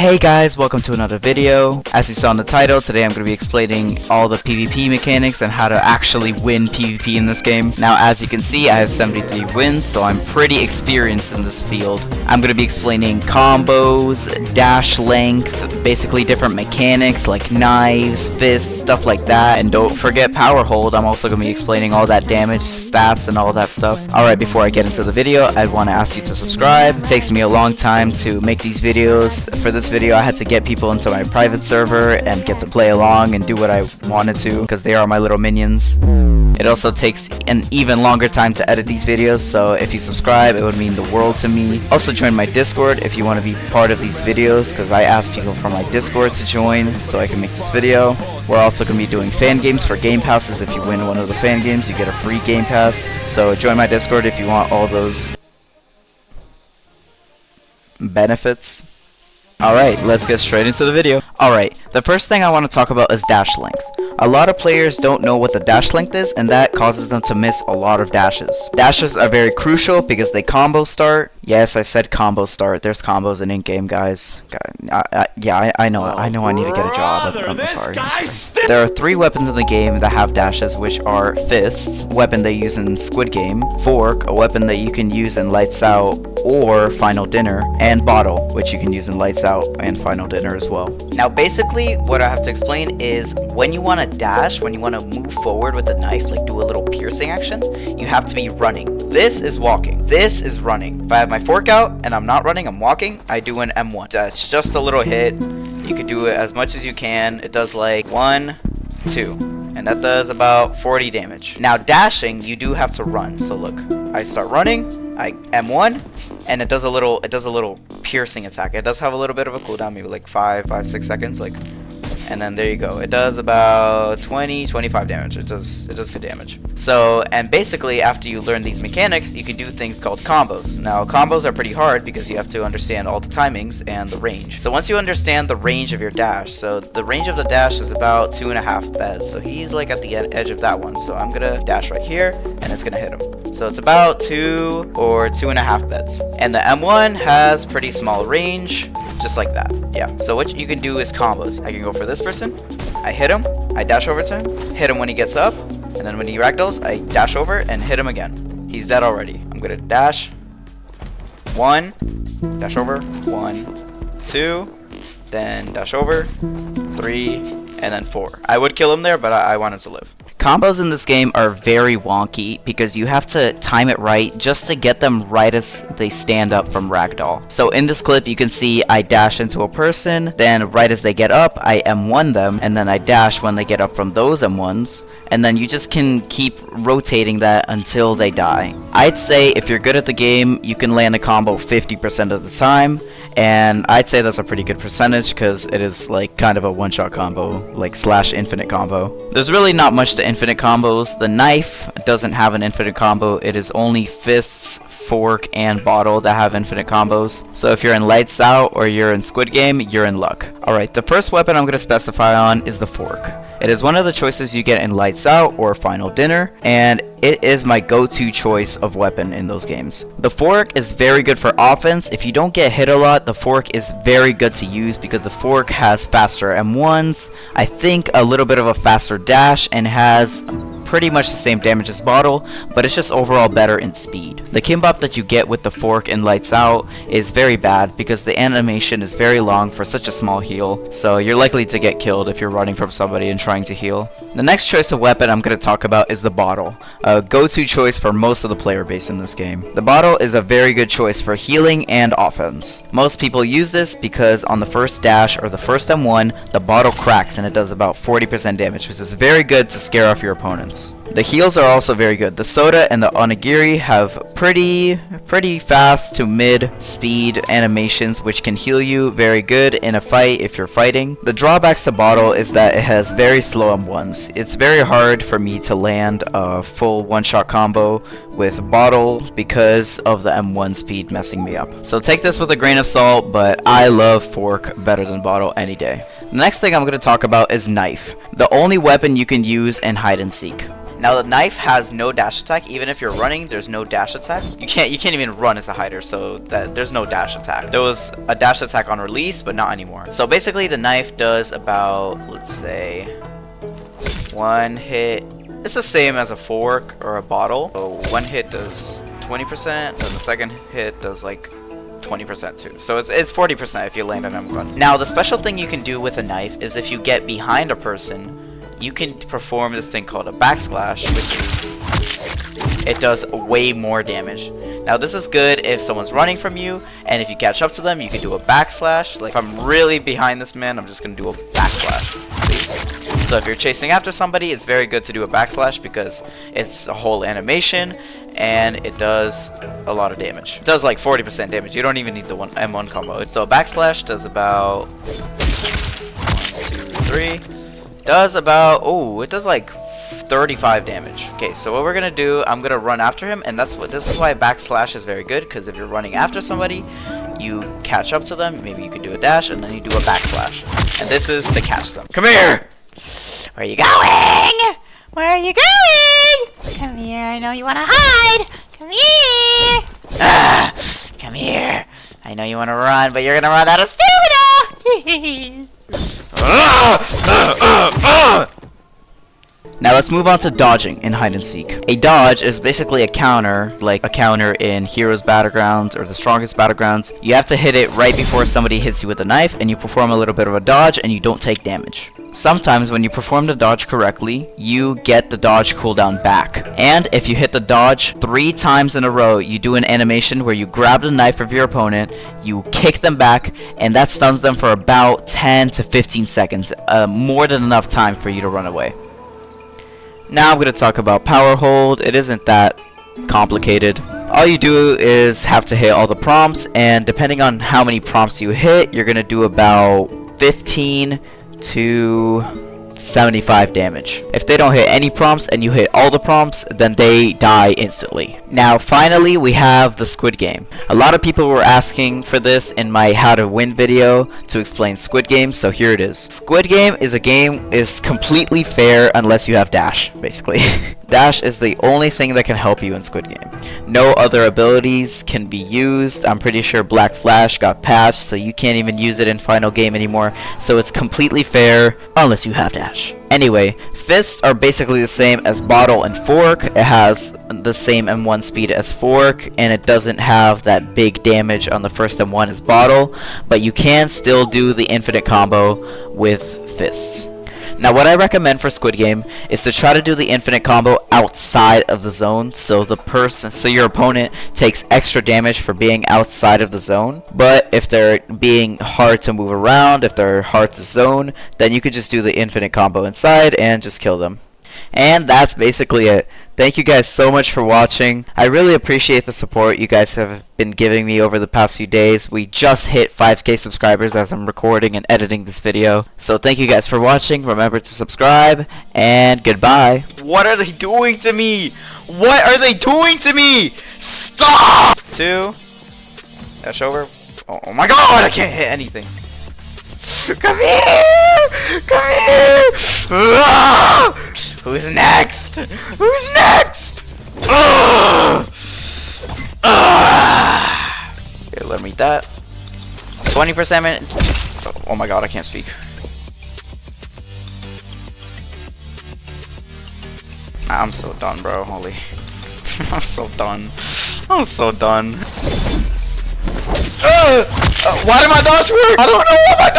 Hey guys, welcome to another video. As you saw in the title, today I'm going to be explaining all the PvP mechanics and how to actually win PvP in this game. Now as you can see, I have 73 wins, so I'm pretty experienced in this field. I'm going to be explaining combos, dash length, basically different mechanics like knives, fists, stuff like that. And don't forget power hold. I'm also going to be explaining all that damage, stats, and all that stuff. Alright, before I get into the video, I'd want to ask you to subscribe. It takes me a long time to make these videos. For this video, I had to get people into my private server and get to play along and do what I wanted to because they are my little minions. It also takes an even longer time to edit these videos, so if you subscribe, it would mean the world to me. Also join my Discord if you want to be part of these videos, because I ask people from my Discord to join so I can make this video. We're also going to be doing fan games for game passes. If you win one of the fan games, you get a free game pass. So join my Discord if you want all those benefits. Alright, let's get straight into the video. Alright, the first thing I want to talk about is dash length. A lot of players don't know what the dash length is, and that causes them to miss a lot of dashes. Dashes are very crucial because they combo start. Yes, I said combo start. There's combos in in-game, guys. Yeah, I know. I know I need to get a job. I'm sorry. There are 3 weapons in the game that have dashes, which are Fist, a weapon they use in Squid Game, Fork, a weapon that you can use in Lights Out or Final Dinner, and Bottle, which you can use in Lights Out and Final Dinner as well. Now basically what I have to explain is when you want to dash, when you want to move forward with the knife, like do a little piercing action, you have to be running. This is walking. This is running. If I have my fork out and I'm not running, I'm walking, I do an M1. That's just a little hit. You can do it as much as you can. It does like 1, 2, and that does about 40 damage. Now dashing, you do have to run. So look, I start running, I M1, and it does a little piercing attack. It does have a little bit of a cooldown, maybe like 5-6 seconds, like, and then there you go. It does about 20-25 damage. It does good damage. So, and basically after you learn these mechanics, you can do things called combos. Now combos are pretty hard because you have to understand all the timings and the range. So once you understand the range of your dash, so the range of the dash is about 2.5 beds. So he's like at the edge of that one. So I'm gonna dash right here and it's gonna hit him. So it's about 2 or 2.5 beds. And the M1 has pretty small range, just like that. Yeah, so what you can do is combos. I can go for this person, I hit him, I dash over to him, hit him when he gets up, and then when he ragdolls, I dash over and hit him again. He's dead already. I'm gonna dash 1, dash over 1, 2, then dash over 3, and then 4. I would kill him there, but I want him to live. Combos in this game are very wonky because you have to time it right just to get them right as they stand up from ragdoll. So in this clip you can see I dash into a person, then right as they get up I M1 them, and then I dash when they get up from those M1s, and then you just can keep rotating that until they die. I'd say if you're good at the game, you can land a combo 50% of the time, and I'd say that's a pretty good percentage because it is like kind of a one-shot combo, like / infinite combo. There's really not much to infinite combos. The knife doesn't have an infinite combo. It is only fists, fork, and bottle that have infinite combos. So if you're in Lights Out or you're in Squid Game, you're in luck. Alright, the first weapon I'm going to specify on is the fork. It is one of the choices you get in Lights Out or Final Dinner, and it is my go-to choice of weapon in those games. The fork is very good for offense. If you don't get hit a lot, the fork is very good to use because the fork has faster M1s, I think a little bit of a faster dash, and has pretty much the same damage as Bottle, but it's just overall better in speed. The kimbop that you get with the fork in Lights Out is very bad because the animation is very long for such a small heal, so you're likely to get killed if you're running from somebody and trying to heal. The next choice of weapon I'm going to talk about is the Bottle, a go-to choice for most of the player base in this game. The Bottle is a very good choice for healing and offense. Most people use this because on the first dash or the first M1, the Bottle cracks and it does about 40% damage, which is very good to scare off your opponents. The heals are also very good. The Soda and the Onigiri have pretty fast to mid speed animations which can heal you very good in a fight if you're fighting. The drawbacks to Bottle is that it has very slow M1s. It's very hard for me to land a full one-shot combo with Bottle because of the M1 speed messing me up. So take this with a grain of salt, but I love Fork better than Bottle any day. The next thing I'm going to talk about is Knife, the only weapon you can use in hide and seek. Now the knife has no dash attack. Even if you're running, there's no dash attack. You can't even run as a hider, so that there's no dash attack. There was a dash attack on release, but not anymore. So basically the knife does about, let's say, 1 hit. It's the same as a fork or a bottle. So 1 hit does 20%, and the second hit does like 20% too. So it's 40% if you land an M1. Now the special thing you can do with a knife is if you get behind a person, you can perform this thing called a backslash, which is, it does way more damage. Now this is good if someone's running from you, and if you catch up to them, you can do a backslash. Like if I'm really behind this man, I'm just gonna do a backslash. See? So if you're chasing after somebody, it's very good to do a backslash because it's a whole animation and it does a lot of damage. It does like 40% damage. You don't even need the M1 combo. So a backslash does about 1, 2, 3. Does about, oh, it does like 35 damage. Okay, so what we're gonna do, I'm gonna run after him, and this is why backslash is very good, because if you're running after somebody, you catch up to them, maybe you can do a dash, and then you do a backslash. And this is to catch them. Come here! Where are you going? Where are you going? Come here, I know you wanna hide! Come here! Ah! Come here! I know you wanna run, but you're gonna run out of stamina! Now let's move on to dodging in hide and seek. A dodge is basically a counter, like a counter in Heroes Battlegrounds or the Strongest Battlegrounds. You have to hit it right before somebody hits you with a knife, and you perform a little bit of a dodge and you don't take damage. Sometimes when you perform the dodge correctly, you get the dodge cooldown back. And if you hit the dodge 3 times in a row, you do an animation where you grab the knife of your opponent, you kick them back, and that stuns them for about 10 to 15 seconds. More than enough time for you to run away. Now I'm going to talk about power hold. It isn't that complicated. All you do is have to hit all the prompts, and depending on how many prompts you hit, you're going to do about 15 to 75 damage. If they don't hit any prompts and you hit all the prompts, then they die instantly. Now finally we have the Squid Game. A lot of people were asking for this in my how to win video to explain Squid Game, so here it is. Squid Game is a game is completely fair unless you have dash, basically. Dash is the only thing that can help you in Squid Game. No other abilities can be used. I'm pretty sure Black Flash got patched, so you can't even use it in final game anymore. So it's completely fair unless you have dash. Anyway, fists are basically the same as bottle and fork. It has the same M1 speed as fork, and it doesn't have that big damage on the first M1 as bottle, but you can still do the infinite combo with fists. Now what I recommend for Squid Game is to try to do the infinite combo outside of the zone, so your opponent takes extra damage for being outside of the zone. But if they're being hard to move around, if they're hard to zone, then you could just do the infinite combo inside and just kill them. And that's basically it. Thank you guys so much for watching. I really appreciate the support you guys have been giving me over the past few days. We just hit 5K subscribers as I'm recording and editing this video. So thank you guys for watching. Remember to subscribe, and goodbye. What are they doing to me? What are they doing to me? Stop! 2. Dash over. Oh my god, I can't hit anything. Come here! Come here! Ah! Who's next? Who's next? Here, let me eat that. 20% minute. Oh my god, I can't speak. I'm so done, bro. Holy. I'm so done. I'm so done. Why did my dodge work? I don't know what my